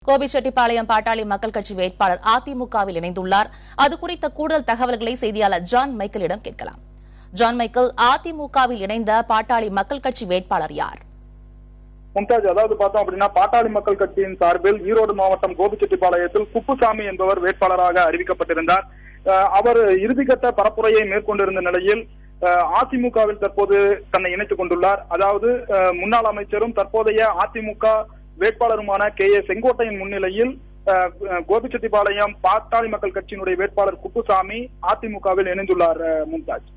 கோபிச்செட்டிப்பாளையம் பாட்டாளி மக்கள் கட்சி வேட்பாளர் அதிமுகவில் இணைந்துள்ளார். அது குறித்த கூடுதல் தகவல்களை செய்தியாளர் ஜான் மைக்கேலிடம் கேட்கலாம். ஜான் மைக்கேல், அதிமுகவில் இணைந்த பாட்டாளி மக்கள் கட்சி வேட்பாளர் யார்? மும்தாஜ், அதாவது பார்த்தோம் அப்படின்னா பாட்டாளி மக்கள் கட்சியின் சார்பில் ஈரோடு மாவட்டம் கோபிச்செட்டிப்பாளையத்தில் குப்புசாமி என்பவர் வேட்பாளராக அறிவிக்கப்பட்டிருந்தார். அவர் இறுதிக்கட்ட பரப்புரையை மேற்கொண்டிருந்த நிலையில் அதிமுகவில் தற்போது தன்னை இணைத்துக் கொண்டுள்ளார். அதாவது முன்னாள் அமைச்சரும் தற்போதைய அதிமுக வேட்பாளருமான KA செங்கோட்டையின் முன்னிலையில் கோபிச்செட்டிப்பாளையம் பாட்டாளி மக்கள் கட்சியினுடைய வேட்பாளர் குப்புசாமி அதிமுகவில் இணைந்துள்ளார். மும்தாஜ்,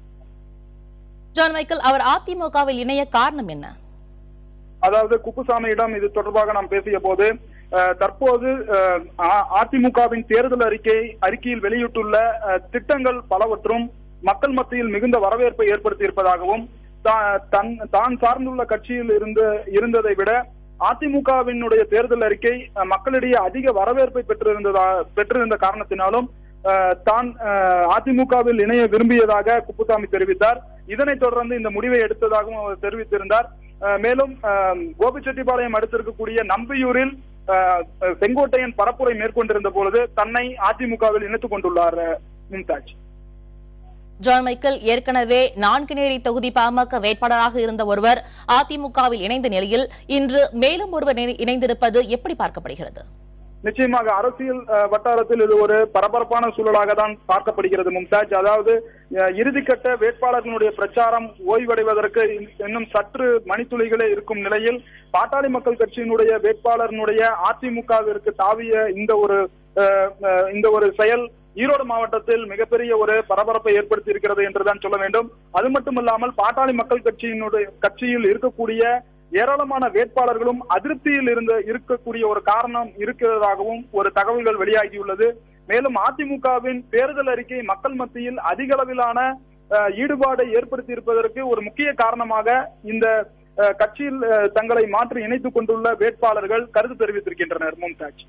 ஜான் மைக்கேல், அவர் அதிமுகவில் இணைய காரணம் என்ன? அதாவது குப்புசாமியிடம் இது தொடர்பாக நாம் பேசிய போது தற்போது அதிமுகவின் தேர்தல் அறிக்கையில் வெளியிட்டுள்ள திட்டங்கள் பலவற்றும் மக்கள் மத்தியில் மிகுந்த வரவேற்பை ஏற்படுத்தி இருப்பதாகவும் தான் சார்ந்துள்ள கட்சியில் இருந்ததை விட அதிமுகவினுடைய தேர்தல் அறிக்கை மக்களிடையே அதிக வரவேற்பை பெற்றிருந்த காரணத்தினாலும் தான் அதிமுகவில் இணைய விரும்பியதாக குப்புசாமி தெரிவித்தார். இதனைத் தொடர்ந்து இந்த முடிவை எடுத்ததாகவும் அவர் தெரிவித்திருந்தார். மேலும் கோபிச்செட்டிப்பாளையம் அடுத்திருக்கக்கூடிய நம்பியூரில் செங்கோட்டையன் பரப்புரை மேற்கொண்டிருந்த பொழுது தன்னை அதிமுகவில் இணைத்துக் கொண்டுள்ளார். மும்தாஜ், ஜான் மைக்கேல், ஏற்கனவே நான்குநேரி தொகுதி பாமக வேட்பாளராக இருந்த ஒருவர் அதிமுகவில் இணைந்த நிலையில் இன்று மேலும் ஒருவர் இணைந்திருப்பது எப்படி பார்க்கப்படுகிறது? நிச்சயமாக அரசியல் வட்டாரத்தில் இது ஒரு பரபரப்பான சூழலாக தான் பார்க்கப்படுகிறது. மும்தாஜ், அதாவது இறுதிக்கட்ட வேட்பாளர்களுடைய பிரச்சாரம் ஓய்வடைவதற்கு இன்னும் சற்று மணித்துளிகளே இருக்கும் நிலையில் பாட்டாளி மக்கள் கட்சியினுடைய வேட்பாளர்களுடைய அதிமுகவிற்கு தாவிய இந்த ஒரு செயல் ஈரோடு மாவட்டத்தில் மிகப்பெரிய ஒரு பரபரப்பை ஏற்படுத்தி இருக்கிறது என்றுதான் சொல்ல வேண்டும். அது மட்டுமல்லாமல் பாட்டாளி மக்கள் கட்சியில் இருக்கக்கூடிய ஏராளமான வேட்பாளர்களும் அதிருப்தியில் இருக்கக்கூடிய ஒரு காரணம் இருக்கிறதாகவும் ஒரு தகவல்கள் வெளியாகியுள்ளது. மேலும் அதிமுகவின் தேர்தல் அறிக்கை மக்கள் மத்தியில் அதிக அளவிலான ஈடுபாடை ஏற்படுத்தி இருப்பதற்கு ஒரு முக்கிய காரணமாக இந்த கட்சியில் தங்களை மாற்றி இணைத்துக் கொண்டுள்ள வேட்பாளர்கள் கருத்து தெரிவித்திருக்கின்றனர். மும்தாஜ்.